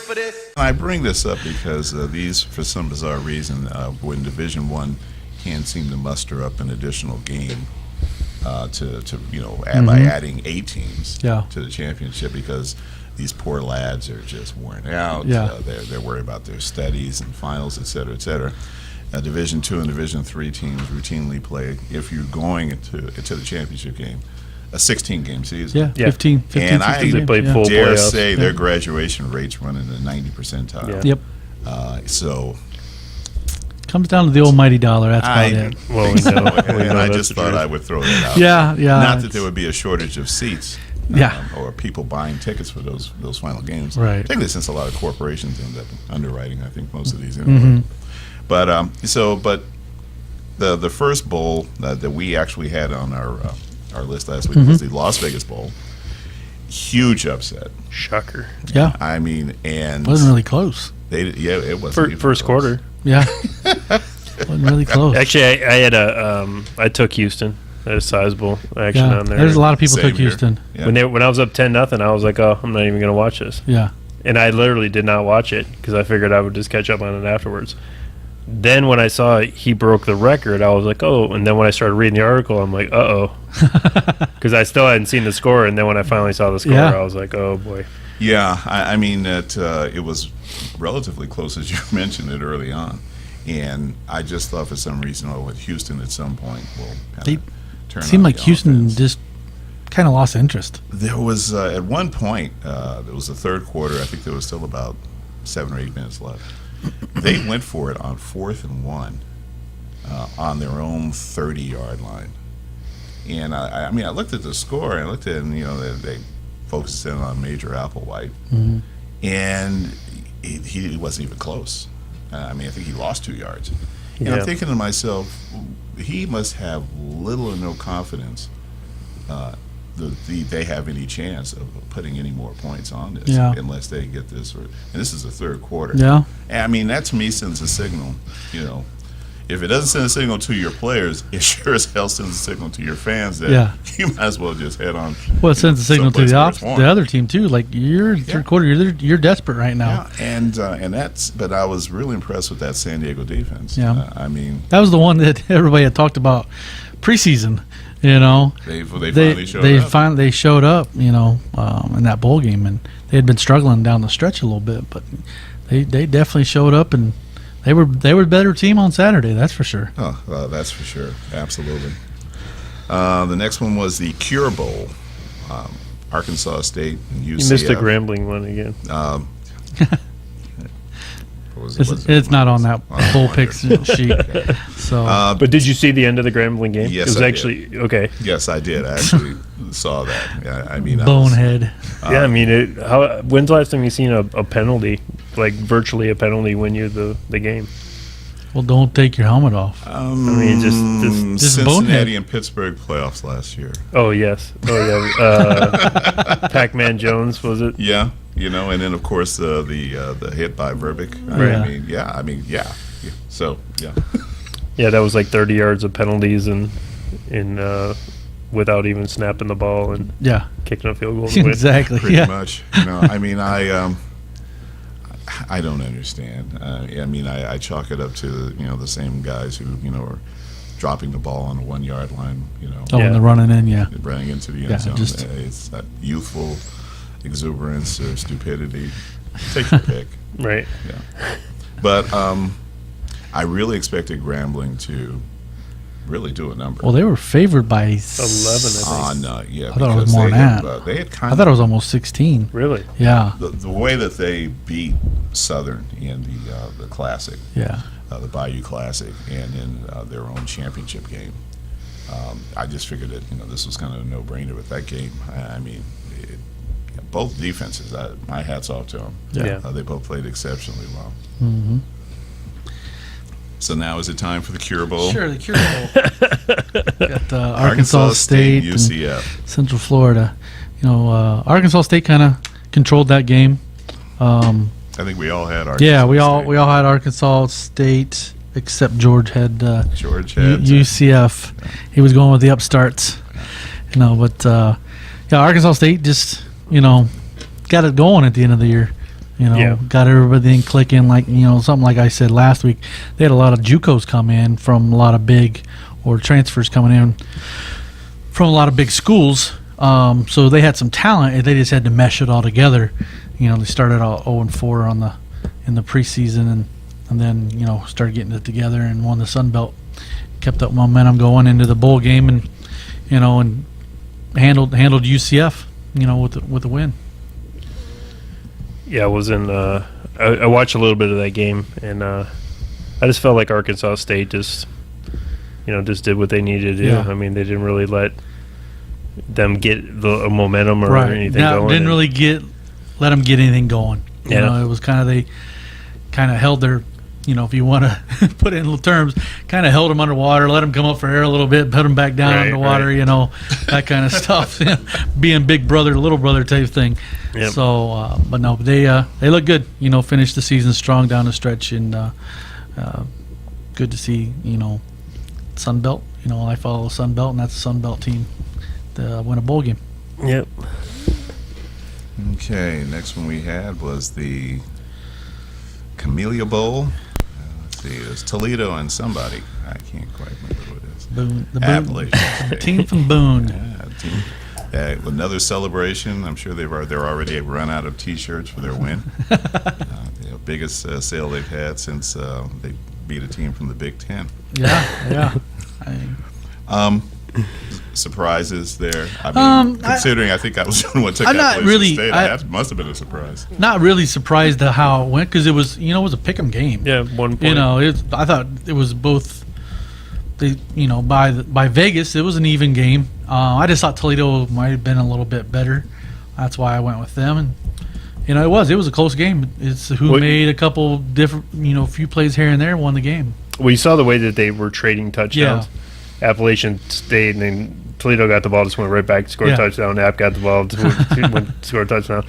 for this? I bring this up because these, for some bizarre reason, when Division I can't seem to muster up an additional game by adding 8 teams to the championship, because these poor lads are just worn out. They're worried about their studies and finals, et cetera, et cetera. Division II and Division III teams routinely play, if you're going into the championship game, a 16-game season. 15 and I dare say their Yeah. graduation rates run in the 90 percentile. Yep. So Comes down to the almighty dollar. That's about it. Well, we know, and I just thought I would throw that out. Yeah. Not that there would be a shortage of seats. Yeah. Or people buying tickets for those final games. Right. Particularly since a lot of corporations end up underwriting, I think, most of these anyway. But the first bowl that we actually had on our list last week was the Las Vegas Bowl. Huge upset. Shocker. Yeah. I mean, and It wasn't really close. It wasn't even First close. quarter. Yeah. Wasn't really close. Actually, I had I took Houston. I had a sizable action on there. There's a lot of people Same took here. Houston. Yeah. When I was up 10-0, I was like, oh, I'm not even going to watch this. Yeah. And I literally did not watch it because I figured I would just catch up on it afterwards. Then when I saw he broke the record, I was like, oh. And then when I started reading the article, I'm like, uh-oh. Because I still hadn't seen the score. And then when I finally saw the score, I was like, oh, boy. Yeah, I mean, it was relatively close, as you mentioned it early on. And I just thought for some reason, with Houston at some point will kind of turn It seemed on like the Houston offense. just kind of lost interest. There was, at one point, it was the third quarter, I think there was still about 7 or 8 minutes left. They went for it on 4th and 1 on their own 30-yard line. And I mean, I looked at the score, and I looked at it, and, they focused in on Major Applewhite. And he wasn't even close. I mean, I think he lost 2 yards. And I'm thinking to myself, he must have little or no confidence they have any chance of putting any more points on this unless they get this. And this is the third quarter. Yeah. And I mean, that to me sends a signal, If it doesn't send a signal to your players, it sure as hell sends a signal to your fans that you might as well just head on. Well, it sends a signal to someplace the where it's warm. other team too. Like you're third quarter, you're desperate right now. Yeah, and that's. But I was really impressed with that San Diego defense. Yeah. I mean, that was the one that everybody had talked about preseason. They finally showed up. They showed up. In that bowl game, and they had been struggling down the stretch a little bit, but they definitely showed up, and they were a better team on Saturday. That's for sure. Oh, that's for sure. Absolutely. The next one was the Cure Bowl, Arkansas State and UCF. You missed the Grambling one again. It's not on that bowl picks sheet. Okay. So, but did you see the end of the Grambling game? Yes, it was I actually did. Okay. Yes, I did. I actually saw that. Yeah, I mean, bonehead. I mean, when's the last time you seen a penalty, like virtually a penalty, win you the game? Well, don't take your helmet off. I mean, just Cincinnati bonehead. and Pittsburgh playoffs last year. Oh yes. Oh yeah. Pac-Man Jones, was it? Yeah. And then of course the hit by Verbeek. Right. I mean, yeah. So yeah. Yeah, that was like 30 yards of penalties and without even snapping the ball and kicking a field goal to win. Exactly. Pretty much. I mean, I don't understand. I mean, I chalk it up to the same guys who are dropping the ball on the 1 yard line. When they're running in, running into the end zone. just- It's that youthful exuberance or stupidity. Take your pick. Right. Yeah. But I really expected Grambling to really do a number. Well, they were favored by 11, I think. I thought it was more than that. They had kind I thought it was almost 16. Really? Yeah. the way that they beat Southern in the Classic, Yeah. the Bayou Classic, and in their own championship game. I just figured that this was kind of a no-brainer with that game. I mean, both defenses. My hat's off to them. Yeah. They both played exceptionally well. Mm-hmm. So now is it time for the Cure Bowl? Sure, the Cure Bowl. Got Arkansas State, and UCF. Central Florida. Arkansas State kind of controlled that game. I think we all had Arkansas. Yeah, we State. all had Arkansas State, except George had UCF. Yeah. He was going with the upstarts, but Arkansas State just got it going at the end of the year. got everybody clicking. Like, something like I said last week, they had a lot of JUCOs come in from a lot of big, or transfers coming in from a lot of big schools. So they had some talent, and they just had to mesh it all together. They started out 0-4 in the preseason, and then started getting it together and won the Sun Belt. Kept up momentum going into the bowl game, and and handled UCF, with the win. Yeah, I was in. I watched a little bit of that game, and I just felt like Arkansas State just did what they needed to do. Yeah. I mean, they didn't really let them get the momentum or anything going. Didn't really let them get anything going. Yeah. It was they kind of held their, if you want to put it in terms, kind of held them underwater, let them come up for air a little bit, put them back down underwater, that kind of stuff. Being big brother, little brother type thing. Yep. So, but no, they look good. Finished the season strong down the stretch, and good to see. Sun Belt. I follow Sun Belt, and that's a Sun Belt team to win a bowl game. Yep. Okay, next one we had was the Camellia Bowl. Let's see, it was Toledo and somebody. I can't quite remember who it is. Boone, the Appalachian. team from Boone. Yeah, another celebration. I'm sure they're already run out of T-shirts for their win. Biggest sale they've had since they beat a team from the Big Ten. Yeah. Surprises there. I mean, considering I think I was the one who took Appalachian State, that must have been a surprise. Not really surprised at how it went, because it was it was a pick'em game. Yeah, 1 point. I thought it was both. By Vegas, it was an even game. I just thought Toledo might have been a little bit better. That's why I went with them, and it was a close game. It's who made a couple different, few plays here and there, won the game. Well, you saw the way that they were trading touchdowns. Yeah. Appalachian State, and then Toledo got the ball, just went right back, scored a touchdown. App got the ball, scored a touchdown.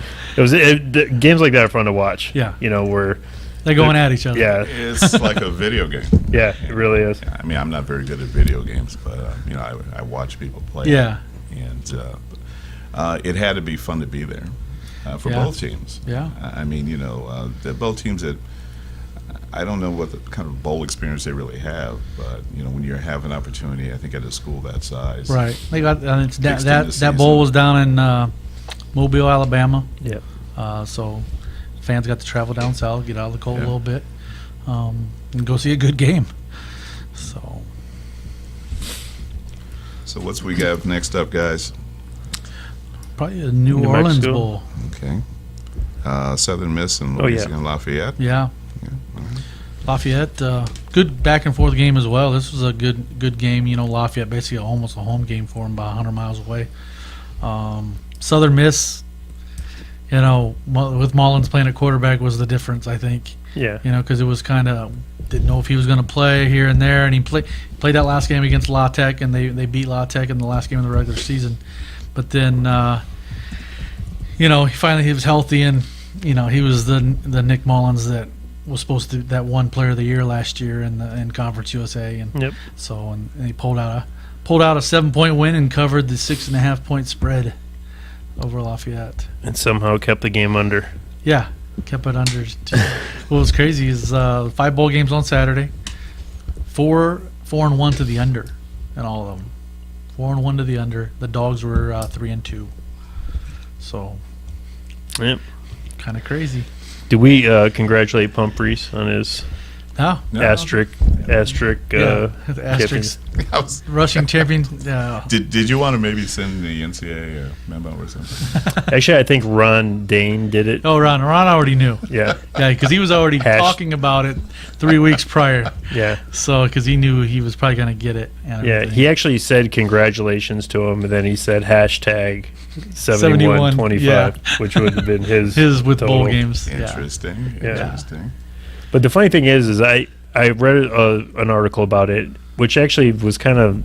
Games like that are fun to watch. Yeah. Where they're going at each other. Yeah. It's like a video game. Yeah, it really is. I mean, I'm not very good at video games, but I watch people play. Yeah. And it had to be fun to be there for both teams. Yeah. I mean, they're both teams that I don't know what the kind of bowl experience they really have, but when you have an opportunity, I think at a school that size, right? They got that bowl was down in Mobile, Alabama. Yeah. So fans got to travel down south, get out of the cold a little bit, and go see a good game. So what's we got next up, guys? Probably a New Orleans Mexico. Bowl. Okay. Southern Miss and Louisiana Lafayette. Yeah. Lafayette, good back and forth game as well. This was a good game. Lafayette basically almost a home game for them, about 100 miles away. Southern Miss, with Mullins playing at quarterback was the difference, I think. Yeah. Because it was kind of didn't know if he was going to play here and there, and he played that last game against La Tech, and they beat La Tech in the last game of the regular season. But then, he was healthy, and he was the Nick Mullins that was supposed to that one player of the year last year in Conference USA, and and he pulled out a 7-point win and covered the 6.5-point spread over Lafayette, and somehow kept the game under. Yeah, kept it under. What was crazy is 5 bowl games on Saturday, 4-1 to the under, in all of them. 4-1 to the under. The Dogs were 3-2. So, kind of crazy. Did we congratulate Humphreys on his asterisk rushing champion? Did you want to maybe send the NCAA a memo or something? Actually, I think Ron Dane did it. Oh, Ron already knew. Yeah, because he was already talking about it 3 weeks prior. Yeah. So, because he knew he was probably going to get it. And yeah, he actually said congratulations to him, and then he said hashtag 7125, which would have been his with total. bowl games. Interesting. But the funny thing is I read an article about it, which actually was kind of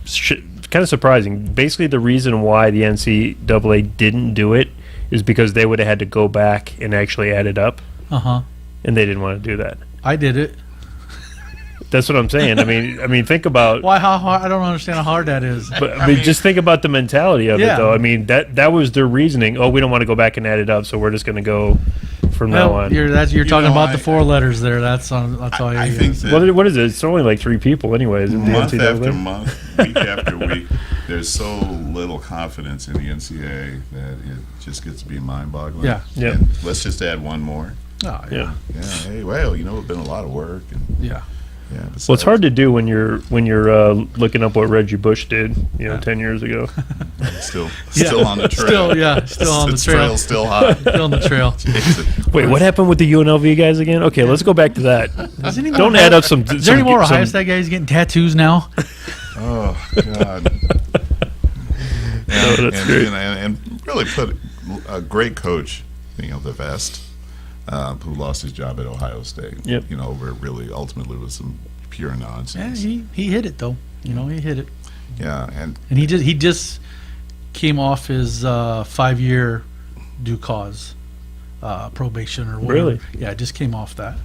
surprising. Basically, the reason why the NCAA didn't do it is because they would have had to go back and actually add it up. And they didn't want to do that. I did it. That's what I'm saying. I mean, think about. Why? How hard? I don't understand how hard that is. But I mean, just think about the mentality of it, though. I mean, that was their reasoning. Oh, we don't want to go back and add it up, so we're just going to go from now on. You're talking about the 4 letters there. That's all. I think that what is it? It's only like 3 people, anyways. In the month NCAA. after month, week after week, there's so little confidence in the NCAA that it just gets to be mind-boggling. Yeah. Yeah. And let's just add one more. Oh, Yeah. Yeah. Hey, well, it's been a lot of work. And, Yeah. yeah. Well, it's hard to do when you're looking up what Reggie Bush did, 10 years ago. Still on the trail. Still on the trail. Trail's still hot. Still on the trail. Wait, what happened with the UNLV guys again? Okay, let's go back to that. Don't add up some. Is there any more Ohio State guys getting tattoos now? Oh God. That's great. And really put a great coach, the Vest, who lost his job at Ohio State. Yep. Where it really ultimately was some pure Yeah, nonsense. he hit it though. He hit it. Yeah, and he just came off his 5-year due cause probation or whatever. Really? Yeah, just came off that.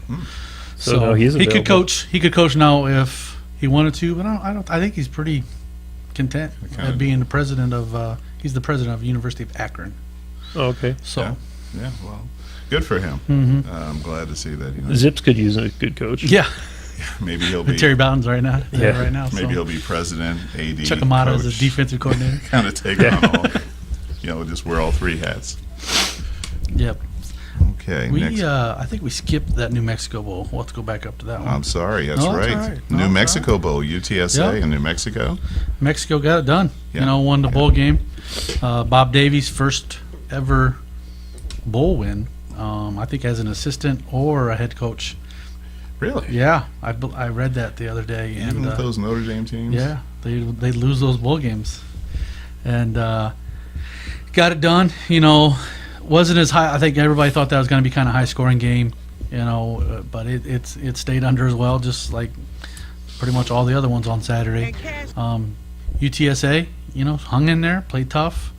So now he's he could available. coach. He could coach now if he wanted to, but I think he's pretty content at being the president of. He's the president of University of Akron. Oh, okay. So yeah, well, good for him. Mhm. I'm glad to see that. Zips could use a good coach. yeah, Maybe he'll be. Terry Bowden's right now. Yeah. Right now. Maybe so. he'll be president, AD, Chuck Amato as coach, a defensive coordinator. kind of take on all. Just wear all 3 hats. Yep. Okay. We next. I think we skipped that New Mexico Bowl. We'll have to go back up to that one. I'm sorry. That's No, that's right. all right. No, New that's Mexico Bowl, UTSA Yep. in New Mexico. Mexico got it done. Yeah. Won the bowl game. Bob Davies' first ever bowl win. I think as an assistant or a head coach. Really? Yeah, I read that the other day. Even And with those Notre Dame teams? yeah, they lose those bowl games, and got it done. Wasn't as high. I think everybody thought that was going to be kind of high scoring game. But it stayed under as well, just like pretty much all the other ones on Saturday. UTSA, hung in there, played tough,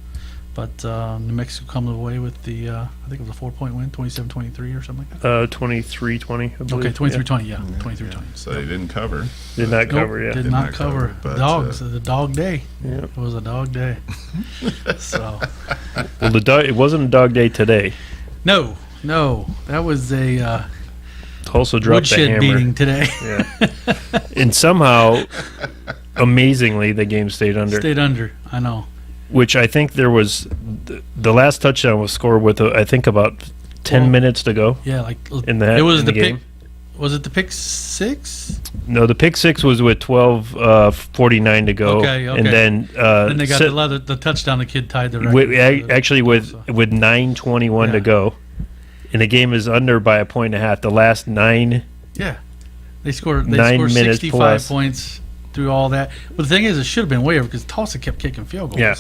but New Mexico comes away with the I think it was a 4-point win, 27-23 or something like that. 23-20, I believe. Okay, 23-20, yeah, 23-20. So they didn't cover. Did not Nope, cover, yeah. Did Did not not cover. cover, but, Dogs. It was a dog day. Yeah. It was a dog day. So Well, it wasn't a dog day today. no, that was a Tulsa dropped the woodshed hammer. beating today. Yeah. And somehow, amazingly, the game stayed under. Stayed under. I know. Which I think there was the last touchdown was scored with I think about 10 minutes to go. Yeah, like In the- it was in the the pick. game? Was it the pick 6? No, the pick six was with 12:49 to go. Okay. And then Then they got the touchdown. The kid tied the record. actually with 9:21 to go, and the game is under by a point and a half. The last 9. Yeah, they scored 9 minutes 65 plus. points through all that. But the thing is, it should have been way over because Tulsa kept kicking field goals. Yeah.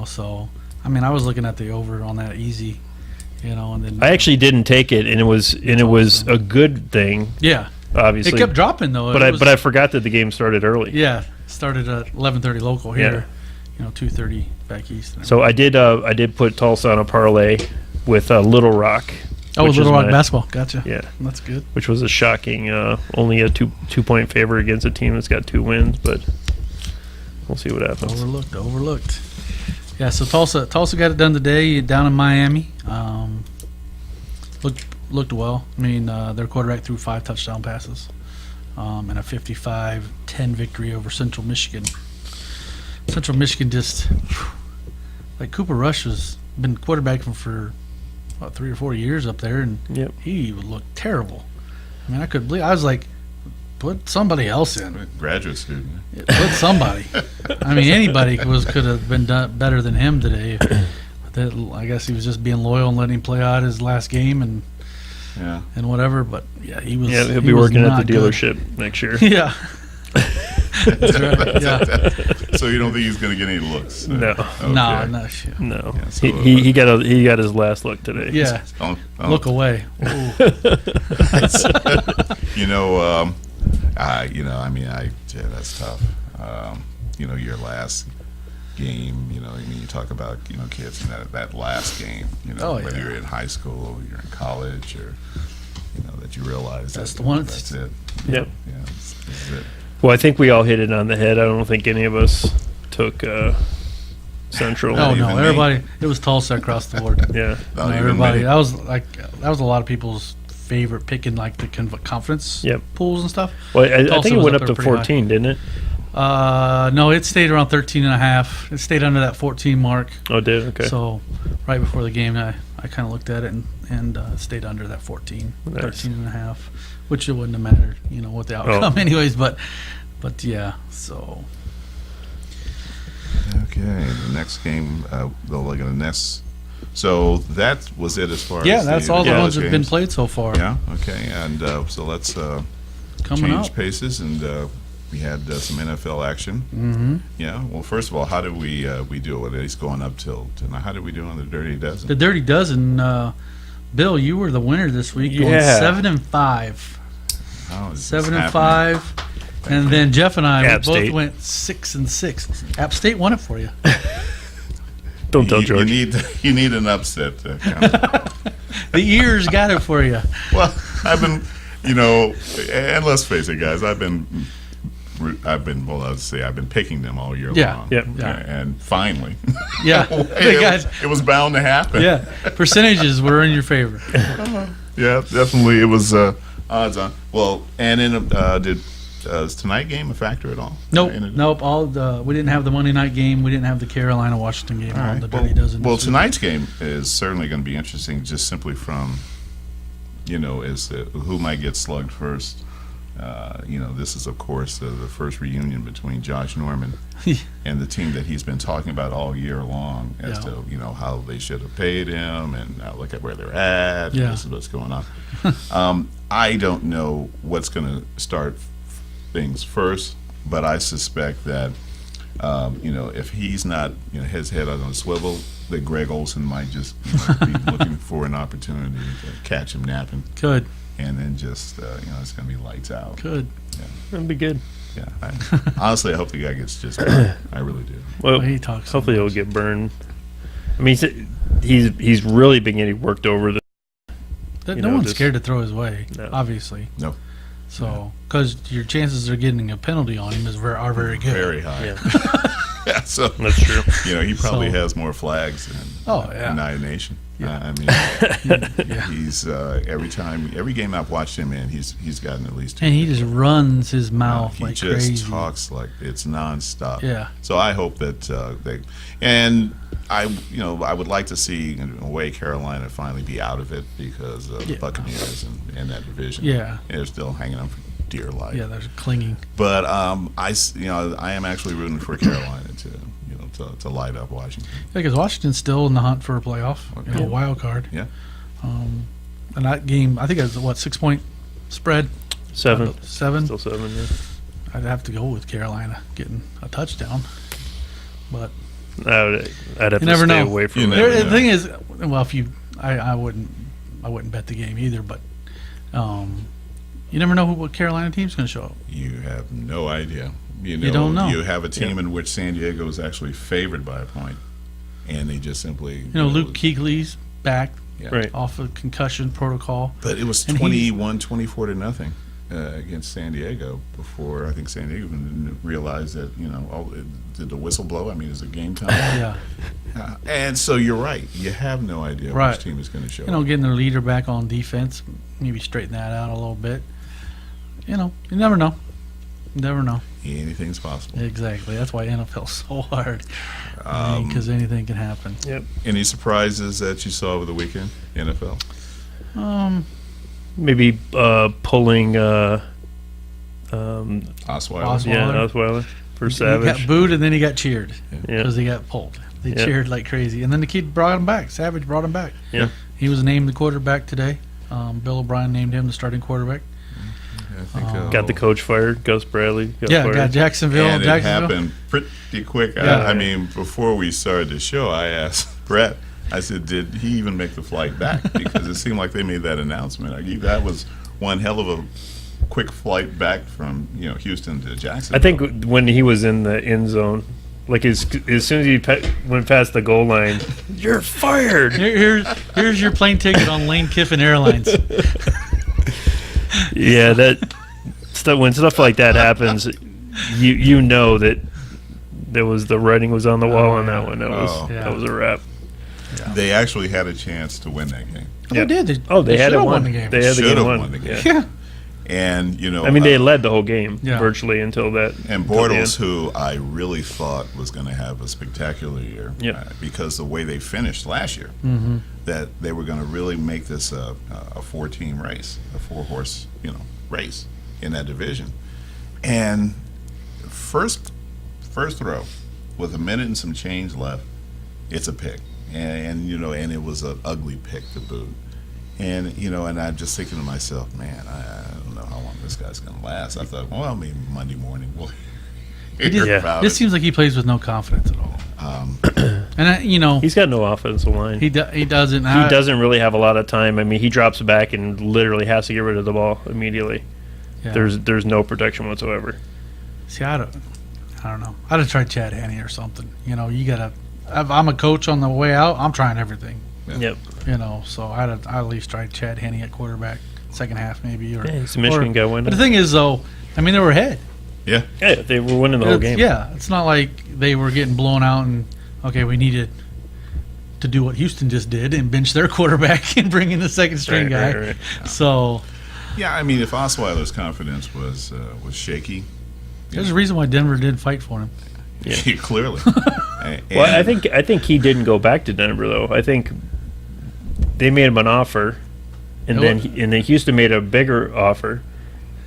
So I mean, I was looking at the over on that easy. And then I actually didn't take it, and it was a good thing. yeah, Obviously, it kept dropping though. but I forgot that the game started early. yeah, started at 11:30 local here. 2:30 back east. So I did put Tulsa on a parlay with Little Rock. Oh, which Little is Rock my- basketball. Gotcha. Yeah, That's good. which was a shocking, only a 2-point favor against a team that's got 2 wins, but we'll see what happens. Overlooked. Yeah, so Tulsa got it done today down in Miami. Looked well. I mean, their quarterback threw 5 touchdown passes and a 55-10 victory over Central Michigan. Central Michigan just like Cooper Rush has been quarterbacking for 3 or 4 years up there, and Yep. he would look terrible. I mean, I couldn't believe. I was like, put somebody else in. Graduate student. Put somebody. I mean, anybody could have been done better than him today. But I guess he was just being loyal and letting him play out his last game and Yeah. whatever. But yeah, he was. Yeah, he'll he be was working at not the good. dealership next year. Yeah. That's right. Yeah. So you don't think he's going to get any looks? No. Okay. No, shit. No, Yeah, so, he got his last look today. Yeah. Don't- Look away. Ooh. Yeah, that's tough. Your last game, you talk about, kids in that last game, Oh, whether yeah. you're in high school or you're in college or, that that you realize That's the one. That's it. Yep. Yeah, this is it. Well, I think we all hit it on the head. I don't think any of us took Central. Oh no, even me. everybody. It was Tulsa across the board. Yeah. Not No, even everybody. me. That was a lot of people's favorite pick in like the conference Yep. pools and stuff. Well, I Tulsa think it was went up up there to pretty high. 14, didn't it? No, it stayed around 13 and a half. It stayed under that 14 mark. Oh, it did? Okay. So right before the game, I kind of looked at it and stayed under that 14, Nice. 13 and a half, which it wouldn't have mattered, what the outcome anyways. But yeah, so. Okay, the next game, so that was it as far Yeah, as that's all the Yeah. ones that have been played so far. Yeah, okay, and so let's Coming change up. paces, and we had some NFL action. Mm-hmm. Yeah, well, first of all, how did we do it? At least going up till tonight. How did we do on the Dirty Dozen? The Dirty Dozen, Bill, you were the winner this week, going Yeah. 7-5. How is this 7-5. happening? And then Jeff and I App both State. went 6-6. App State won it for you. Don't tell You George. need an upset. The ears got it for you. Well, I've been, and let's face it, guys, I've been picking them all year Yeah, long. yep. Yeah. And finally, Yeah, they got, it was bound to happen. yeah. Percentages were in your favor. Yeah, definitely. It was odds on. Well, and in is tonight game a factor at all? Nope, In it? nope. We didn't have the Monday night game. We didn't have the Carolina Washington game. All On right. the Dirty Dozen. Well, this week. tonight's game is certainly going to be interesting, just simply from, who might get slugged first. This is, of course, the first reunion between Josh Norman and the team that he's been talking about all year long as Yeah. to, how they should have paid him and look at where they're at. And Yeah. this is what's going on. I don't know what's going to start things first, but I suspect that, if he's not, his head on a swivel, that Greg Olson might just be looking for an opportunity to catch him napping. Could. And then just, it's going to be lights out. Could. That'd be good. Yeah. Honestly, I hope the guy gets just burned. I really do. Well, Well, he talks so hopefully he'll much. get burned. I mean, he's really been getting worked over. No one's scared to throw his way, No. obviously. No. So, because your chances of getting a penalty on him are very good. Very high. Yeah, Yeah, so, that's true. he probably So- has more flags than Oh, yeah. United Nation. Yeah. I mean, Yeah. he's every game I've watched him in, he's gotten at least two. And he just runs his mouth he like just crazy. talks like it's nonstop. Yeah. So I hope that I would like to see in a way Carolina finally be out of it because of the Yeah. Buccaneers and that division. Yeah. They're still hanging on for dear life. Yeah, they're clinging. But I am actually rooting for Carolina to light up Washington. Yeah, because Washington's still in the hunt for a playoff, Okay. wild card. Yeah. And that game, I think it was, 6-point spread? 7. 7? Still 7, yeah. I'd have to go with Carolina getting a touchdown. But I'd have to never stay know. away from You it. never the know. thing is, well, if you, I wouldn't bet the game either, but you never know what Carolina team's going to show up. You have no idea. You don't know. You have a team in which San Diego is actually favored by a point, and they just simply Luke Kuechly's back yeah. Right. off of concussion protocol. But it was And he's- 24 to nothing against San Diego before I think San Diego realized that did the whistle blow? I mean, is it game time? Yeah. And so you're right. You have no idea Right. which team is going to show up. Getting their leader back on defense, maybe straighten that out a little bit. You never know. Never know. Anything's possible. Exactly. That's why NFL's so hard. Um, Because anything can happen. Yep. Any surprises that you saw over the weekend, NFL? Maybe pulling Osweiler. Osweiler. yeah, Osweiler for He Savage. got booed and then he got cheered Yeah. because he got pulled. They Yeah. cheered like crazy. And then the kid brought him back. Savage brought him back. Yeah. He was named the quarterback today. Bill O'Brien named him the starting quarterback. I think, Got the coach fired. Gus Bradley got Yeah, fired. got Jacksonville. And it Jacksonville. happened pretty quick. Yeah. I mean, before we started the show, I asked Brett, I said, did he even make the flight back? Because it seemed like they made that announcement. That was one hell of a quick flight back from Houston to Jacksonville. I think when he was in the end zone, like as soon as he went past the goal line, you're fired. Here's your plane ticket on Lane Kiffin Airlines. Yeah, that stuff. When stuff like that happens, you know that there was the writing was on the wall on that one. That was a wrap. Yeah. They actually had a chance to win that game. They did. They had should've won the game. They had won the game. Yeah. And I mean, they led the whole game virtually until that. And Bortles, who I really thought was going to have a spectacular year, because the way they finished last year, that they were going to really make this a 4-team race, a 4-horse, race in that division. And first throw, with a minute and some change left, it's a pick, and it was an ugly pick to boot. And and I'm just thinking to myself, man, I don't know how long this guy's going to last. I thought, well, maybe Monday morning we'll hear about it. This seems like he plays with no confidence at all. And he's got no offensive line. He doesn't. He doesn't really have a lot of time. I mean, he drops back and literally has to get rid of the ball immediately. Yeah. There's no protection whatsoever. See, I don't know. I'd have tried Chad Henne or something. You gotta. If I'm a coach on the way out, I'm trying everything. Yep. So I'd at least try Chad Henne at quarterback, second half maybe. Or he's a Michigan guy winning. But the thing is, though, I mean, they were ahead. Yeah, they were winning the whole game. Yeah, it's not like they were getting blown out and, okay, we needed to do what Houston just did and bench their quarterback and bring in the second string guy. Right. So. Yeah, I mean, if Osweiler's confidence was shaky. There's a reason why Denver did fight for him. Yeah, clearly. Well, I think he didn't go back to Denver though. I think they made him an offer, and then Houston made a bigger offer,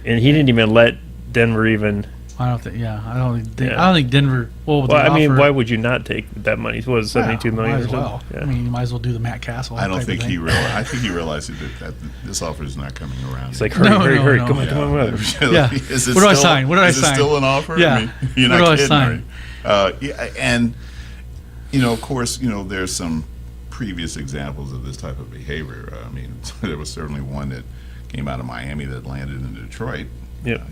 and he didn't even let Denver even. I don't think Denver. Well, I mean, why would you not take that money? What was $72 million? Might as well. Yeah. I mean, you might as well do the Matt Castle. I don't think he realized. I think he realized that this offer is not coming around. It's like hurry, come on. Yeah. What do I sign? Is it still an offer? Yeah. I mean, you're not what do kidding, I sign? And of course, there's some previous examples of this type of behavior. I mean, there was certainly one that came out of Miami that landed in Detroit. Yeah.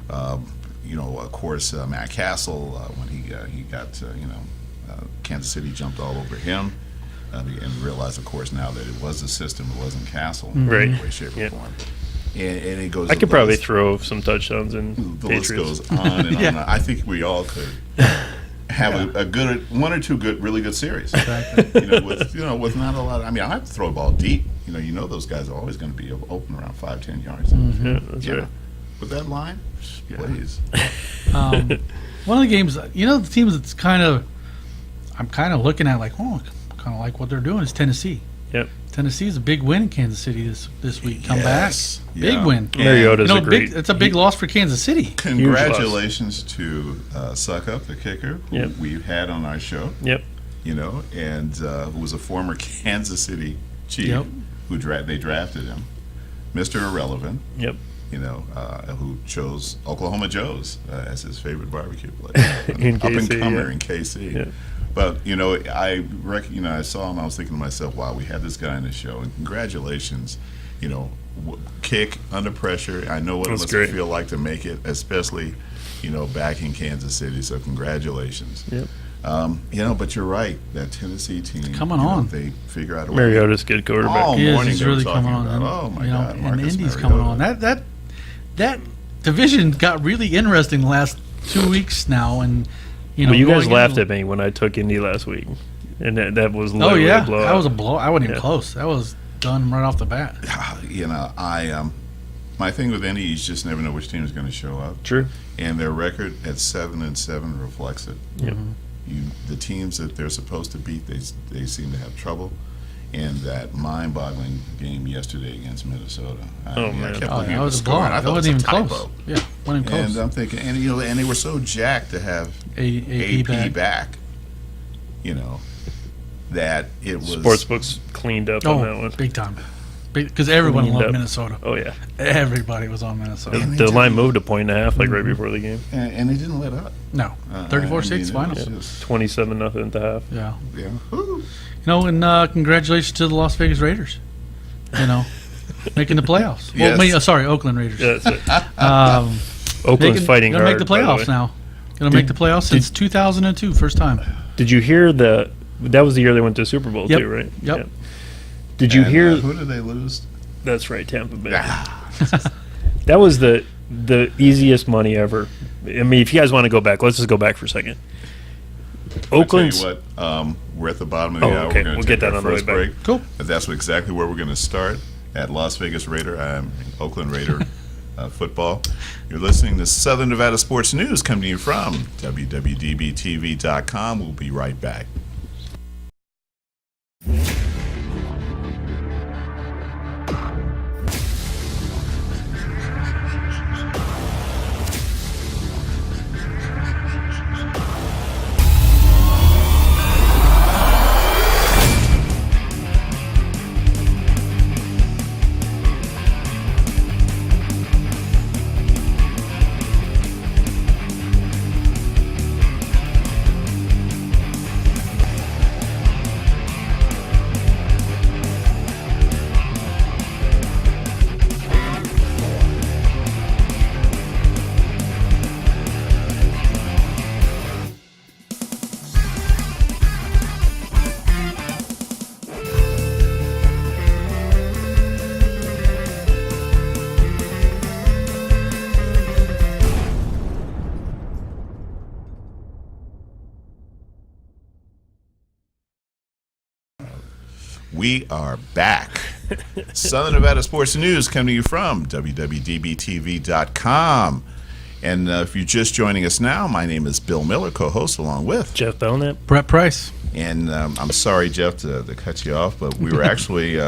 Of course, Matt Castle, when he got, Kansas City jumped all over him, and realized, of course, now that it was the system, it wasn't Castle, in any way, shape, or form. And it goes. I could probably throw some touchdowns in the Patriots. list goes on and on. I think we all could have a good one or two really good series. Exactly. With not a lot. I mean, I have to throw a ball deep. Those guys are always going to be open around 5-10 yards. Yeah, that's right. With that line, please. One of the games, the teams that's I'm kind of looking at like, kind of like what they're doing is Tennessee. Yep. Tennessee's a big win in Kansas City this week. Come back, big win. Mariota's it's a big loss for Kansas City. Congratulations to Suck Up, the kicker, who Yep. we've had on our show. Yep. And who was a former Kansas City Chief. Yep. Who they drafted him, Mr. Irrelevant. Yep. Who chose Oklahoma Joe's as his favorite barbecue place, in up and KC, comer in KC. Yeah. But I saw him. I was thinking to myself, wow, we had this guy on the show, and congratulations. Kick under pressure. I know what it must feel like to make it, especially back in Kansas City. So congratulations. Yep. But you're right. That Tennessee team coming on. They figure out a way. Mariota's good quarterback. All morning he's they were really talking coming on. about, oh my God, and Marcus Indy's Mariota. coming on. That division got really interesting the last 2 weeks now, and you guys laughed at me when I took Indy last week, and that was literally a blowout. That was a blow. I wasn't even close. That was done right off the bat. My thing with Indy, you just never know which team is going to show up. True. And their record at 7-7 reflects it. Yep. The teams that they're supposed to beat, they seem to have trouble. And that mind-boggling game yesterday against Minnesota. Man. I kept looking at that the was a score, blowout. and I That thought wasn't it was even a close. typo. Yeah, wasn't even close. And I'm thinking, and they were so jacked to have AP back. That it was Sportsbooks cleaned up on that one. Big time. Because everyone Cleaned loved up. Minnesota. Oh yeah. Everybody was on Minnesota. The line moved a point and a half right before the game. and they didn't let up. No, 34-6 final. 27-0 at the half. Yeah. Yeah. Woo. And congratulations to the Las Vegas Raiders. Making the playoffs. Yes. Well, Oakland Raiders. Yeah, that's it. Oakland's fighting gonna hard. make the playoffs now. Going to make the playoffs since 2002, first time. Did you hear that was the year they went to the Super Bowl Yep. too, right? Yep. Yeah. Did you hear? Who did they lose? That's right, Tampa Bay. Ah, That was the easiest money ever. I mean, if you guys want to go back, let's just go back for a second. Oakland's. I'll tell you what, we're at the bottom of the hour. Okay. We're going We'll to get take that our on the way first back. break. Cool. And that's exactly where we're going to start at Las Vegas Oakland Raider football. You're listening to Southern Nevada Sports News coming to you from www.dbtv.com. We'll be right back. We are back. Southern Nevada Sports News coming to you from www.dbtv.com. And if you're just joining us now, my name is Bill Miller, co-host along with Jeff Belknap. Brett Price. And I'm sorry, Jeff, to cut you off, but we were actually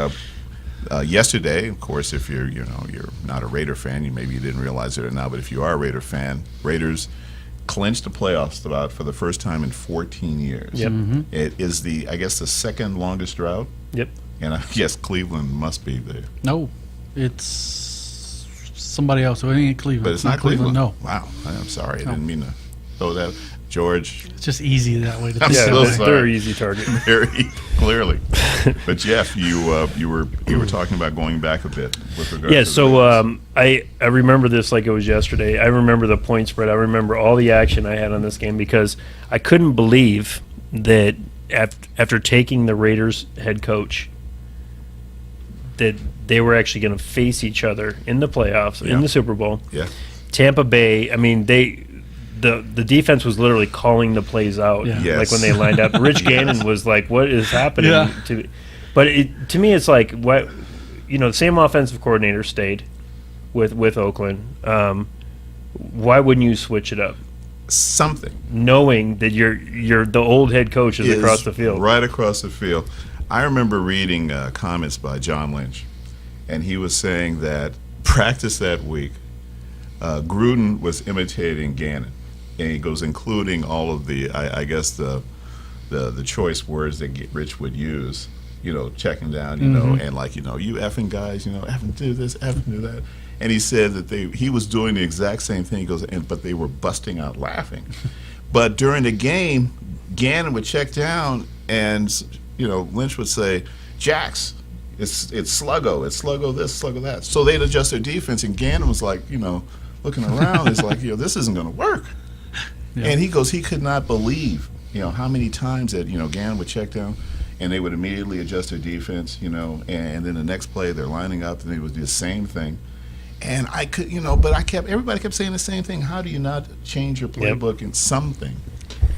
yesterday. Of course, if you're not a Raider fan, you didn't realize it or not, but if you are a Raider fan, Raiders clinched the playoffs for the first time in 14 years. Yep. It is the second longest drought. Yep. And I guess Cleveland must be there. No, it's somebody else. It ain't Cleveland. But it's not Cleveland. No. Wow. I'm sorry. No. I didn't mean to throw that. George. It's just easy that way to I'm think so that way. sorry. They're an easy target. Very clearly. But Jeff, you were talking about going back a bit with regard Yeah, to so I remember this like it was yesterday. I remember the point spread. I remember all the action I had on this game because I couldn't believe that after taking the Raiders head coach that they were actually going to face each other in the playoffs, in the Super Bowl. Yeah. Tampa Bay, I mean, the defense was literally calling the plays out. Yeah. Yes. Like when they lined up. Rich Gannon was like, what is happening? Yeah. But to me, it's like, what, the same offensive coordinator stayed with Oakland. Why wouldn't you switch it up? Something. Knowing that you're the old head coach is across the field. Right across the field. I remember reading comments by John Lynch, and he was saying that practice that week, Gruden was imitating Gannon, and he goes including all of the, I guess the choice words that Rich would use, checking down, and like, you effing guys, effing do this, effing do that. And he said that he was doing the exact same thing. He goes, but they were busting out laughing. But during the game, Gannon would check down, and Lynch would say, "Jax, it's sluggo, it's sluggo this, sluggo that." So they'd adjust their defense, and Gannon was like, looking around, it's like, this isn't going to work. Yeah. And he goes, he could not believe, how many times that Gannon would check down, and they would immediately adjust their defense, and then the next play they're lining up, and they would do the same thing. And I could, but everybody kept saying the same thing. How do you not change your playbook in something?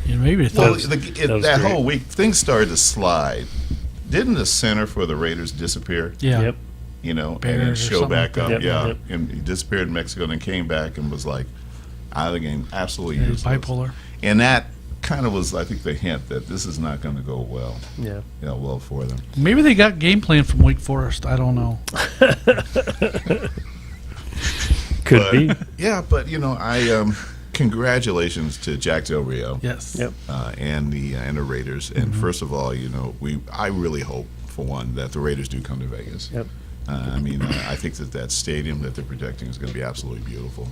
Yeah, maybe that whole week, things started to slide. Didn't the center for the Raiders disappear? Yeah. Yep. And then show back like up. Yep. And he disappeared in Mexico and then came back and was like out of the game, absolutely useless. Bipolar. And that kind of was, I think, the hint that this is not going to go well. Yeah. Well for them. Maybe they got game plan from Wake Forest. I don't know. Could be. Yeah, but I congratulations to Jack Del Rio. Yes. Yep. And the Raiders. And first of all, I really hope for one that the Raiders do come to Vegas. Yep. I think that stadium that they're projecting is going to be absolutely beautiful.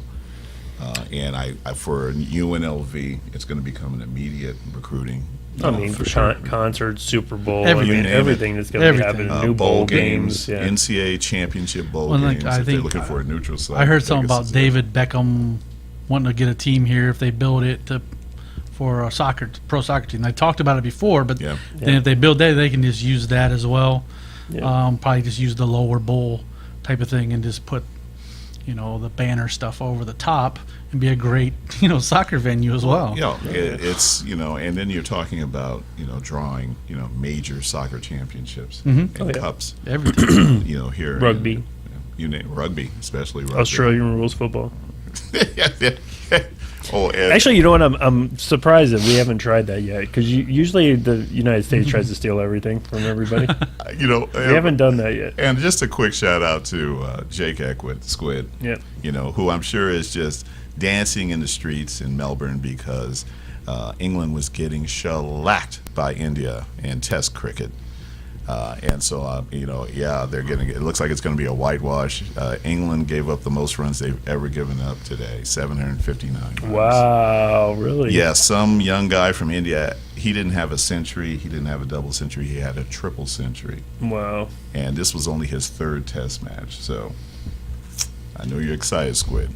And for UNLV, it's going to become an immediate recruiting. Concerts, Super Bowl, Everything. that's going to happen. New bowl games, NCAA championship bowl games. I think they're looking for a neutral site. I heard something about David Beckham wanting to get a team here if they build it for a pro soccer team. I talked about it before, but then if they build that, they can just use that as well. Yeah. Probably just use the lower bowl type of thing and just put, the banner stuff over the top and be a great, soccer venue as well. It's, and then you're talking about, drawing, major soccer championships Mhm. and cups. Everything. Here. Rugby. You name rugby, especially rugby. Australian rules football. Oh, and Actually, you know what? I'm surprised that we haven't tried that yet, because usually the United States tries to steal everything from everybody. We haven't done that yet. And just a quick shout out to Jake Eckwood, Squid. Yep. Who I'm sure is just dancing in the streets in Melbourne because England was getting shellacked by India in Test cricket. And so, they're getting. It looks like it's going to be a whitewash. England gave up the most runs they've ever given up today, 759 runs. Wow, really? Yeah, some young guy from India. He didn't have a century. He didn't have a double century. He had a triple century. Wow. And this was only his third Test match. So, I know you're excited, Squid.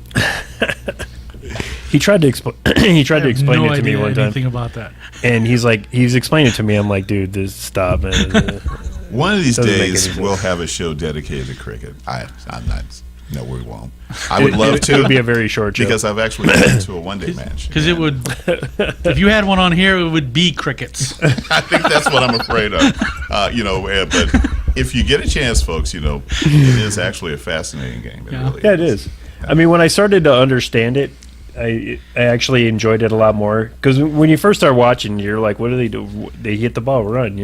He tried to explain. He tried to explain it to me one time. Anything about that? And he's explaining it to me. I'm like, dude, this stop, man. One of these Doesn't make any days, sense. we'll have a show dedicated to cricket. I'm not. No, we won't. I would love to. It would be a very short show. Because I've actually been to a one-day match. Because it would, if you had one on here, it would be crickets. I think that's what I'm afraid of. But if you get a chance, folks, it is actually a fascinating game. It really Yeah, it is. I mean, when I started to understand it, I actually enjoyed it a lot more, because when you first start watching, you're like, what do they do? They hit the ball, run,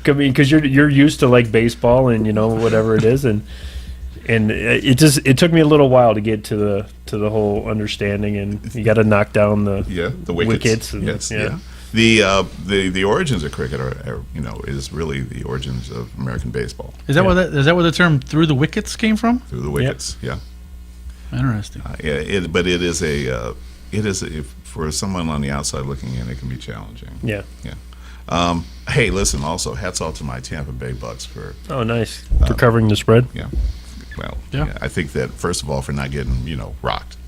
because you're used to like baseball and whatever it is, and it took me a little while to get to the whole understanding, and you got to knock down the wickets and, yes, yeah. The origins of cricket are is really the origins of American baseball. Is that where the term "through the wickets" came from? Through the wickets, yeah. Interesting. But it is for someone on the outside looking in, it can be challenging. Yeah. Yeah. Hey, listen. Also, hats off to my Tampa Bay Bucks for. Oh, nice. For covering the spread. Yeah. Well, Yeah. I think that first of all, for not getting rocked.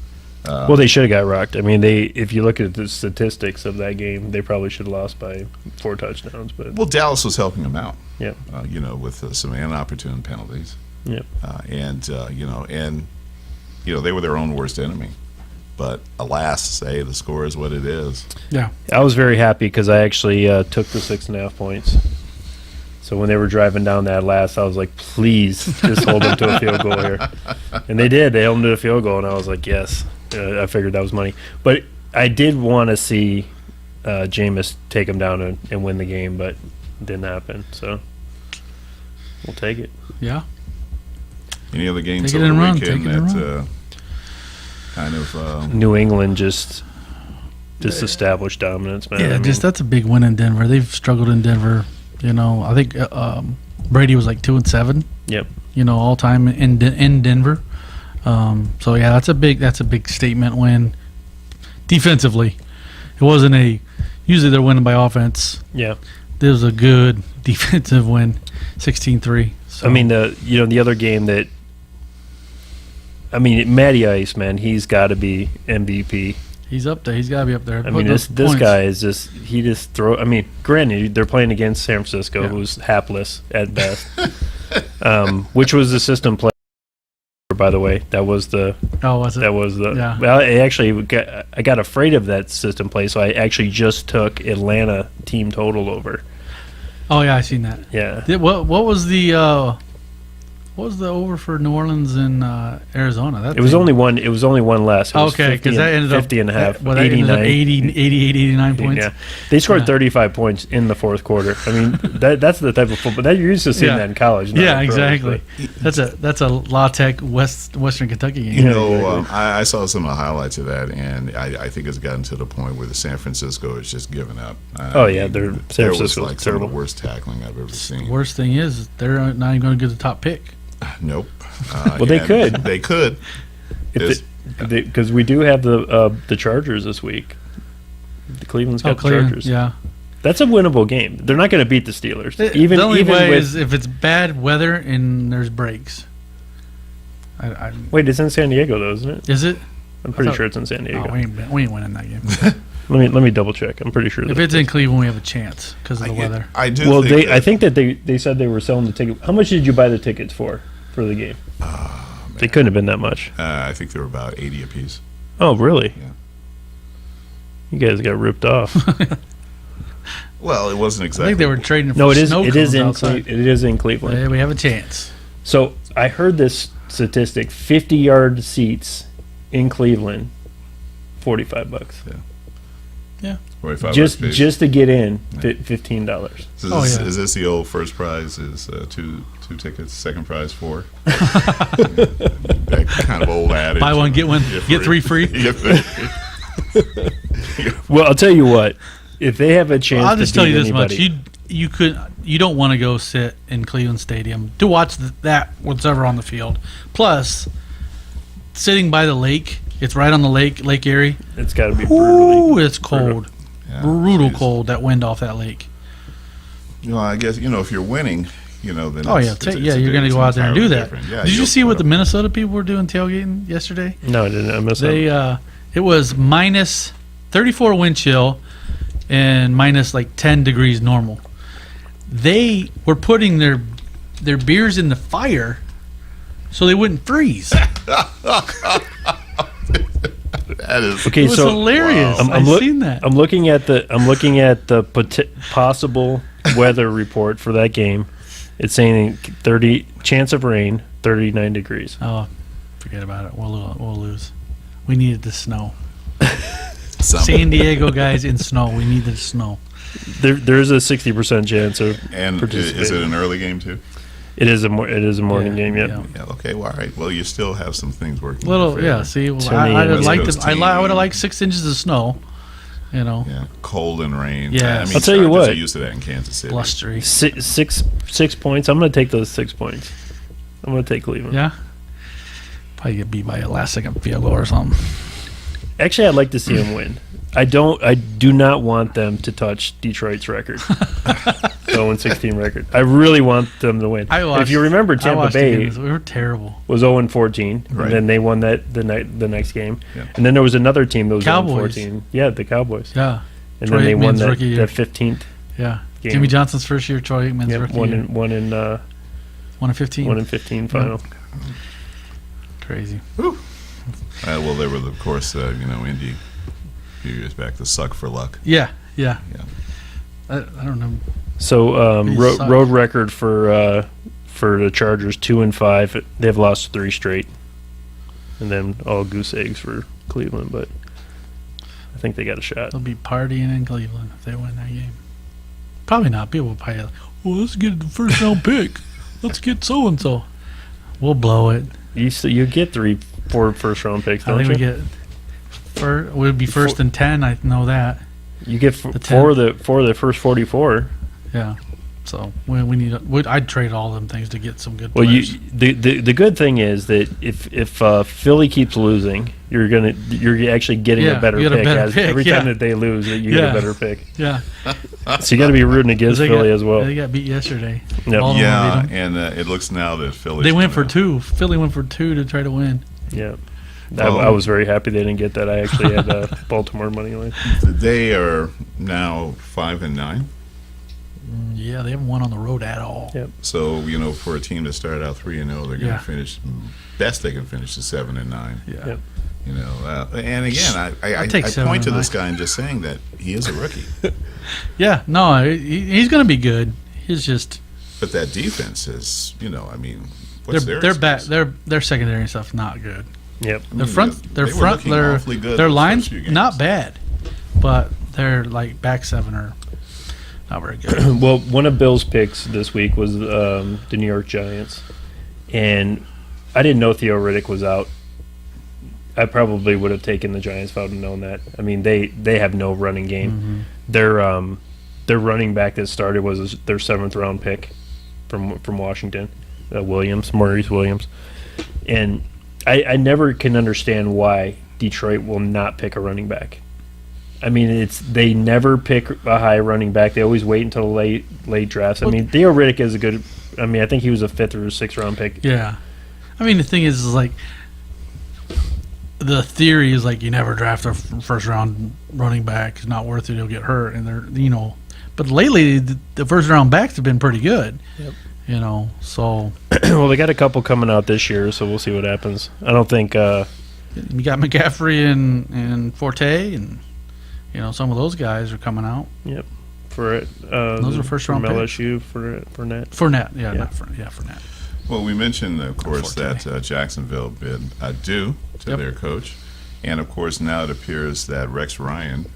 Well, they should have got rocked. I mean, if you look at the statistics of that game, they probably should have lost by 4 touchdowns. But Well, Dallas was helping them out. yeah, With some inopportune penalties. yeah. They were their own worst enemy. But alas, the score is what it is. Yeah. I was very happy because I actually took the 6.5 points. So when they were driving down that last, I was like, please just hold them to a field goal here. And they did. They held them to a field goal, and I was like, yes. I figured that was money. But I did want to see Jameis take them down and win the game, but it didn't happen. So we'll take it. Yeah. Any other games Take it over and the run, weekend take it and that kind of New England just established dominance, man. Yeah, I mean, that's a big win in Denver. They've struggled in Denver. I think Brady was like 2-7. Yep. All time in Denver. So yeah, that's a big statement win. Defensively, it wasn't usually they're winning by offense. Yeah. This was a good defensive win, 16-3. So. I mean, the other game that, Matty Ice, man, he's got to be MVP. He's up there. He's got to be up there. I mean, this guy is just throw. I mean, granted, they're playing against San Francisco, who's hapless at best, which was the system play. By the way, that was the. Oh, was it? That was the. Yeah. Well, I got afraid of that system play, so I actually just took Atlanta team total over. Oh yeah, I seen that. Yeah. What was the over for New Orleans and Arizona? It was only one. It was only one less. It was Okay, because that ended 50 and a half. That ended up 89 points. Yeah, they scored 35 points in the fourth quarter. I mean, that's the type of football that you're used to seeing that in college. Not Yeah, in pros, exactly. That's a La Tech Western Kentucky game. I saw some of the highlights of that, and I think it's gotten to the point where the San Francisco is just giving up. San Francisco's was like some of the worst tackling I've ever seen. The worst thing is they're not even going to get the top pick. Nope. Well, they could. They could. Because we do have the Chargers this week. The Cleveland's got the Chargers. Yeah. That's a winnable game. They're not going to beat the Steelers. The only way is if it's bad weather and there's breaks. Wait, it's in San Diego though, isn't it? Is it? I'm pretty sure it's in San Diego. Oh, we ain't winning that game. Let me double check. I'm pretty sure. If it's in Cleveland, we have a chance because of the weather. I do. Well, I think that they said they were selling the ticket. How much did you buy the tickets for the game? They couldn't have been that much. I think they were about 80 apiece. Oh, really? Yeah. You guys got ripped off. Well, it wasn't I exactly. think they were trading for No, it is. snow It is cones in. outside. It is in Cleveland. Yeah, we have a chance. So I heard this statistic: 50-yard seats in Cleveland, $45. Yeah. 45 Just bucks, just to get in, $15. So Oh, yeah. Is this the old first prize is two tickets, second prize 4? That kind of old adage. Buy one, get one, Yeah, get 3 free. Well, I'll tell you what: if they have a chance, I'll just to tell beat you this anybody, much: you don't want to go sit in Cleveland Stadium to watch that what's ever on the field. Plus, sitting by the lake, it's right on the Lake Erie. it's got to be Ooh, brutally. it's cold, Yeah, brutal geez. cold. That wind off that lake. I guess if you're winning, then Oh yeah, you're going to go out there and do that. Yeah, Did you see what the Minnesota people were doing tailgating yesterday? No, I didn't. I missed They that. it was minus 34 wind chill and minus like 10 degrees normal. They were putting their beers in the fire so they wouldn't freeze. That is Okay, It was so hilarious. I'm I've look- seen that. I'm looking at the possible weather report for that game. It's saying 30 chance of rain, 39 degrees. Oh, forget about it. We'll lose. We needed the snow. something. San Diego guys in snow. We needed snow. There's a 60% chance of And is participating. it an early game too? It is a morning game. Yep. Yeah. Yeah. Okay. Well, all right. Well, you still have some things working. in Little, your favor. yeah. See, To me, I it would was like those to. I would have team- liked 6 inches of snow. Yeah. Cold and rain. Yeah. I mean, I'll tell you Chargers what. are used to that in Kansas City. Blustery. Six points. I'm going to take those 6 points. I'm going to take Cleveland. Yeah. Probably get beat by a last second field goal or something. Actually, I'd like to see them win. I do not want them to touch Detroit's record. 0-16 record. I really want them to win. If you remember, Tampa Bay we were terrible. was 0-14, Right. and then they won the next game. Yeah. And then there was another team that was Cowboys. 0-14. Yeah, the Cowboys. Yeah. And Troy then they won Aikman's rookie year. that 15th Yeah. game. Jimmy Johnson's first year. Troy Aikman's Yep, rookie one year. in 1 in 15. 1-15 final. Crazy. Well, they were, of course, Indy a few years back, the suck for luck. Yeah. Yeah. I don't know. So They suck. road record for the Chargers 2-5. They've lost 3 straight, and then all goose eggs for Cleveland. But I think they got a shot. They'll be partying in Cleveland if they win that game. Probably not. People will probably like, well, let's get the first round pick. Let's get so and so. We'll blow it. You get 4 first round picks, I don't think you? we get. We'd be first and 10. I know that. You get The 10. four of the first 44. Yeah. So we need. I'd trade all them things to get some good Well, players. the good thing is that if Philly keeps losing, you're actually getting Yeah, a better you get a pick. better pick, Every yeah. time that they lose, you get Yeah. a better pick. Yeah. So you got to be rooting against They Philly got, as well. They got beat yesterday. Yep. Baltimore Yeah, beat 'em. and it looks now that Philly. They went for 2. Philly went for 2 to try to win. Yeah. Well- I was very happy they didn't get that. I actually had Baltimore money line. They are now 5-9. Yeah, they haven't won on the road at all. Yeah. So for a team that started out 3-0, they're going to Yeah. finish best they can finish is 7-9. Yeah. Yep. And again, I take point to 7-9. this guy and just saying that he is a rookie, Yeah. No, he's going to be good. He's just but that defense is, what's their they're bad. excuse? Their secondary stuff not good. Yep. Their front, They were looking awfully good their those lines first few games. not bad, but their like back 7 are not very good. Well, one of Bill's picks this week was the New York Giants, and I didn't know Theo Riddick was out. I probably would have taken the Giants if I would have known that. I mean, they have no running game. Mm-hmm. Their running back that started was their 7th round pick from Washington, Maurice Williams, and I never can understand why Detroit will not pick a running back. I mean, they never pick a high running back. They always wait until late drafts. I mean, Theo Riddick is a good. I mean, I think he was a 5th or 6th round pick. Yeah, I mean the thing is like the theory is like you never draft a first round running back. It's not worth it. He'll get hurt, and they're But lately the first round backs have been pretty good. Yep. So Well, they got a couple coming out this year, so we'll see what happens. I don't think you got McCaffrey and Forte, and some of those guys are coming out. Yep. For it, those are first round from picks. LSU for Fournette. Fournette, Yeah. not Fournette. Well, we mentioned, of course, Forte. that Jacksonville bid adieu to their coach. And, of course, now it appears that Rex Ryan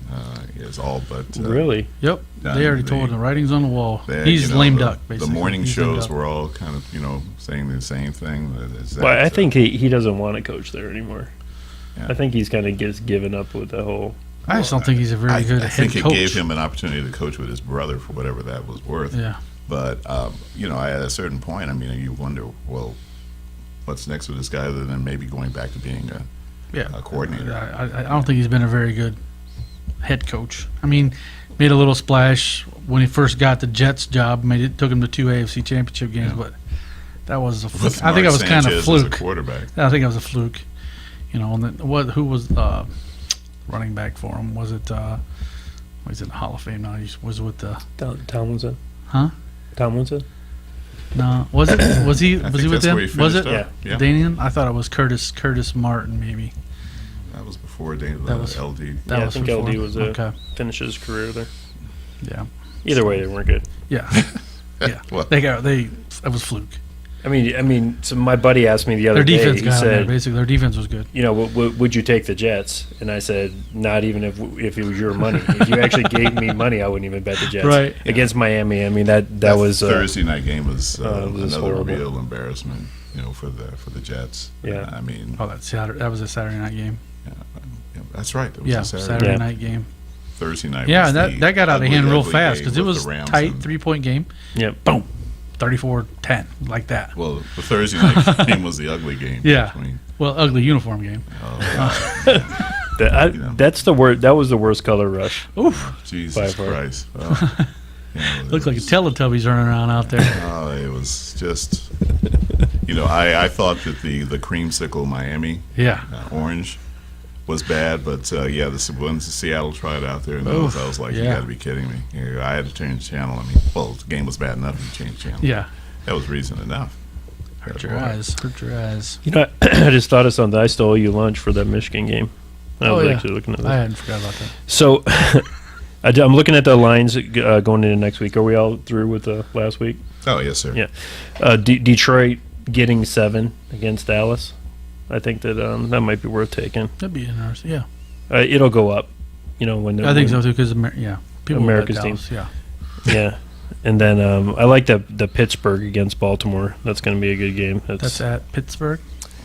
is all but Really? Yep. done. They already told the writing's on the wall. They- He's lame duck, The basically. morning He's lame shows duck. were all kind of, saying the same thing. Well, I think he doesn't want to coach there anymore. Yeah. I think he's kind of given up with the whole. I just don't think he's a very good I head think coach. it gave him an opportunity to coach with his brother for whatever that was worth. Yeah. But, at a certain point, you wonder, well, what's next with this guy other than maybe going back to being a coordinator? I don't think he's been a very good head coach. Made a little splash when he first got the Jets job. Took him to 2 AFC Championship games, but that was a fluke. With I think it was Mark kind of Sanchez as fluke. a quarterback. I think it was a fluke. And then who was running back for him? Was it? He's in the Hall of Fame now. He was with the. Tomlinson. Huh? Tomlinson. No, was it? Was he? I Was he think with that's them? where he Was it? finished up. Yeah. Danian? I thought it was Curtis Martin, maybe. That was before That was- LD. That Yeah, was I think before. LD was okay. finished his career there. Yeah. Either way, they weren't good. Yeah. Yeah. Well- That was fluke. So my buddy asked me the other Their day. defense He got him there. said, Basically, their defense was good. would you take the Jets? And I said, not even if it was your money. If you actually gave me money, I wouldn't even bet the Jets. Right. Against Miami. That was Thursday night game was was another horrible. real embarrassment, for the Jets. Yeah. Oh, that was a Saturday night game. Yeah, that's right. It was Yeah, a Saturday. Saturday Yeah. night game. Thursday night. Yeah, was and the that got out of hand real ugly fast game because it with was the Rams tight, and- 3-point game. Yep. Boom, 34-10, like that. Well, the Thursday night game was the ugly game. Yeah. Between, Well, ugly uniform game. That's the word. That was the worst color rush. Oof, Jesus By far. Christ. Oh, it looked like a was- Teletubbies running around out there. Oh, it was just, I thought that the creamsicle Miami Yeah. orange was bad, but when Seattle tried out there, and Oof, I was like, you yeah. got to be kidding me. I had to change the channel. The game was bad enough to change channel. Yeah. That was reason enough. Hurt your eyes. Hurt your eyes. I just thought of something. I stole you lunch for that Michigan game. I was actually looking at that. I hadn't forgot about that. So I'm looking at the lines going into next week. Are we all through with the last week? Oh, yes, sir. Yeah. Detroit getting 7 against Dallas. I think that that might be worth taking. That'd be interesting. Yeah. It'll go up. When I think so too because people will bet America's team. Dallas, Yeah. Yeah. And then I like the Pittsburgh against Baltimore. That's going to be a good game. That's at Pittsburgh.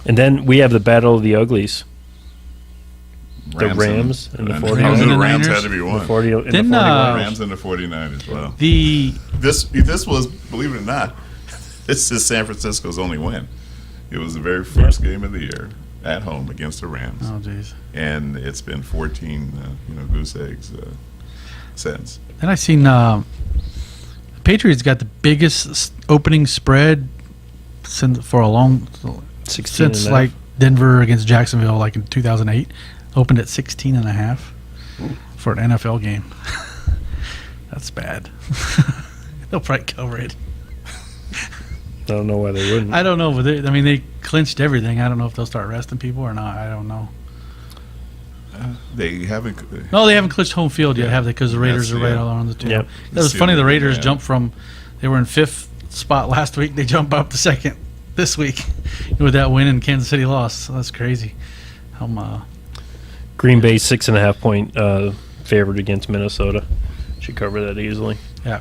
And then we have the Battle of the Uglies. The Rams Rams and the and 49ers. the And the Rams Niners. had to be The one. 40 and the Didn't, 49ers. Rams and the 49ers. Wow. The This was, believe it or not, this is San Francisco's only win. It was the very first game of the year at home against the Rams, jeez. and it's been 14, goose eggs since. Then I seen the Patriots got the biggest opening spread for a long 16 since and a like half. Denver against Jacksonville like in 2008. Opened at 16.5 for an NFL game. That's bad. They'll probably cover it. I don't know why they wouldn't. I don't know, but they clinched everything. I don't know if they'll start arresting people or not. I don't know. They haven't. No, they haven't clinched home field yet, Yeah. have they? Because the Raiders That's are right the- all on the tail. Yep. That was the funny. The only- Raiders yeah. jumped from, they were in 5th spot last week. They jump up to 2nd this week with that win, and Kansas City lost. So that's crazy. Green Bay 6.5 point favored against Minnesota. Should cover that easily. Yeah.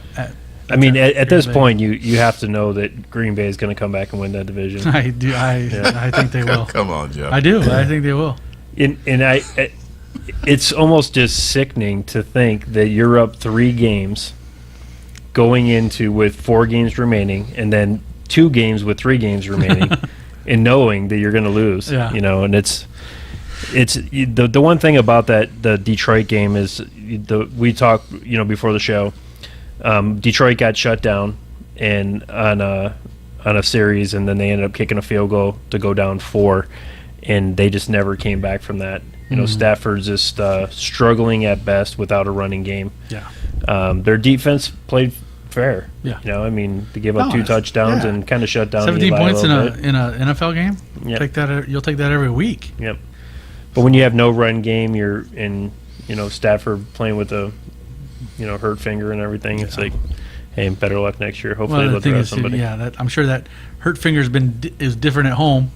I mean, at this Green Bay. point, you have to know that Green Bay is going to come back and win that division. I do. I think they will. Come on, Jeff. I do. I think they will. It's almost just sickening to think that you're up 3 games going into with 4 games remaining, and then 2 games with 3 games remaining, and knowing that you're going to lose. Yeah. And it's the one thing about the Detroit game is we talked before the show. Detroit got shut down and on a series, and then they ended up kicking a field goal to go down 4, and they just never came back from that. Stafford's just struggling at best without a running game. Yeah. Their defense played fair. Yeah. You know, I mean, they gave up No, 2 touchdowns yeah. and kind of shut down 17 Eli points a in little a bit. in an NFL game. Yep. Take that. You'll take that every week. Yep. But when you have no run game, you're in, Stafford playing with a, hurt finger and everything. It's like, hey, better luck next year. Hopefully Well, they'll the thing draft is, somebody. yeah, I'm sure that hurt finger's is different at home,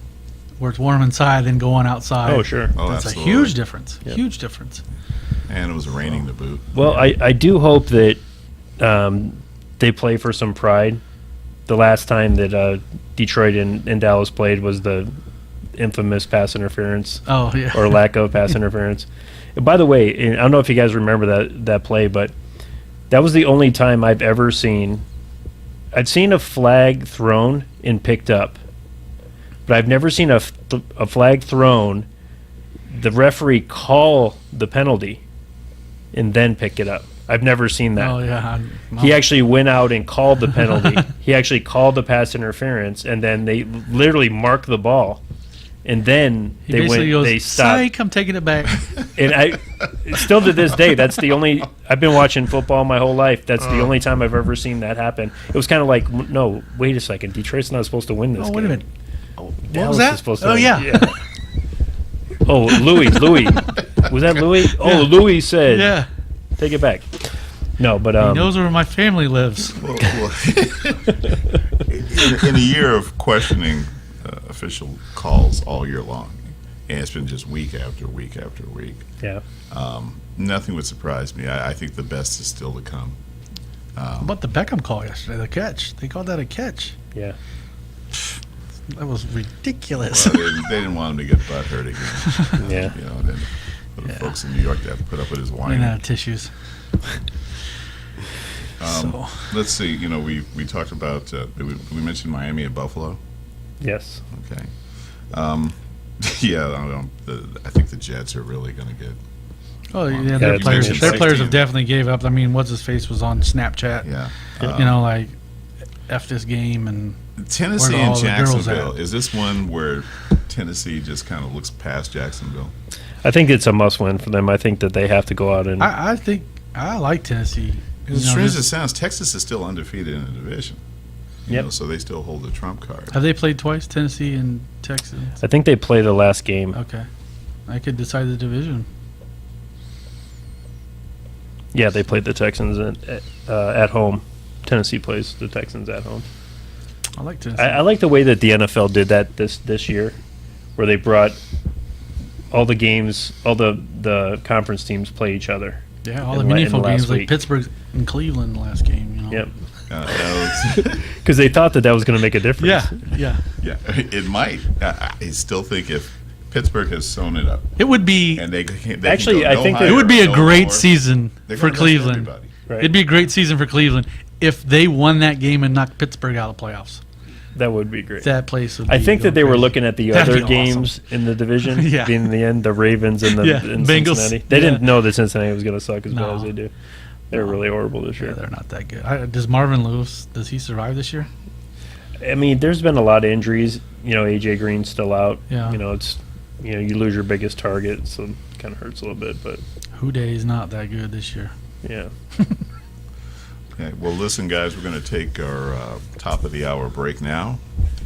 where it's warm inside than going outside. Oh, sure. Oh, That's absolutely. a huge difference. Yep. Huge difference. And it was raining to boot. Well, I do hope that they play for some pride. The last time that Detroit and Dallas played was the infamous pass interference Oh yeah. or lack of pass interference. And by the way, and I don't know if you guys remember that play, but that was the only time I've ever seen. I'd seen a flag thrown and picked up, but I've never seen a flag thrown, the referee call the penalty, and then pick it up. I've never seen that. Oh yeah. He actually went out and called the penalty. He actually called the pass interference, and then they literally marked the ball, and then He basically goes, they stopped. "Psych, I'm taking it back." And I still to this day, that's the only. I've been watching football my whole life. That's the only time I've ever seen that happen. It was kind of like, no, wait a second, Detroit's not supposed to win this. Oh, game. wait a minute. Oh, what Dallas was is that? supposed to Oh win. yeah. Oh, Louis, was that Louis? Oh, Yeah. Louis said, Yeah. take it back. No, but He knows where my family lives. Well, in a year of questioning official calls all year long, and it's been just week after week after week, yeah. nothing would surprise me. I think the best is still to come. How about the Beckham call yesterday? The catch. They called that a catch. Yeah. That was ridiculous. Well, they didn't want him to get butt hurt again. Yeah. Then the folks in New York, they have to put up with his whining. Running out of tissues. So Let's see. We talked about. We mentioned Miami and Buffalo. Yes. Okay. Yeah. I think the Jets are really going to get. oh yeah, Yeah, their it's players. been Their players have 16. definitely gave up. I mean, what's his face was on Snapchat. Yeah. Like F this game and Tennessee where are and all the girls Jacksonville. at? Is this one where Tennessee just kind of looks past Jacksonville? I think it's a must-win for them. I think that they have to go out and I think I like Tennessee. As strange as it sounds, Texas is still undefeated in the division. Yep. So they still hold the trump card. Have they played twice, Tennessee and Texas? I think they play the last game. Okay, I could decide the division. Yeah, they played the Texans at home. Tennessee plays the Texans at home. I like Tennessee. I like the way that the NFL did that this year, where they brought all the games, all the conference teams play each other. yeah, all the in the meaningful last games like week. Pittsburgh and Cleveland last game. Yep. That Because they thought that was going to make a difference. Yeah. yeah, it might. I still think if Pittsburgh has sewn it up It would be. and they Actually, can go I no think higher, It would be a no great lower, season they're for gonna mess Cleveland. everybody. Right. It'd be a great season for Cleveland if they won that game and knocked Pittsburgh out of the playoffs. That would be great. That place would. I be think that going they were crazy. looking at the That'd other be awesome. games in the division, Yeah. being in the end the Ravens and the Yeah, and Bengals. Cincinnati. They Yeah. didn't know that Cincinnati was going to suck as bad No. as they do. They're really horrible this Yeah, year. they're not that good. Does Marvin Lewis? Does he survive this year? I mean, there's been a lot of injuries. AJ Green's still out. Yeah. It's you lose your biggest target, so it kind of hurts a little bit. But Huday's not that good this year. yeah, Okay, well, listen, guys, we're going to take our top of the hour break now.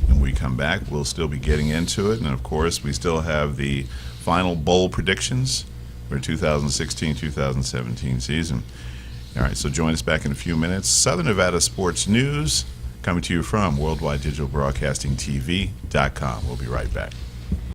When we come back, we'll still be getting into it. And, of course, we still have the final bowl predictions for 2016-2017 season. All right, so join us back in a few minutes. Southern Nevada Sports News coming to you from WorldwideDigitalBroadcastingTV.com. We'll be right back.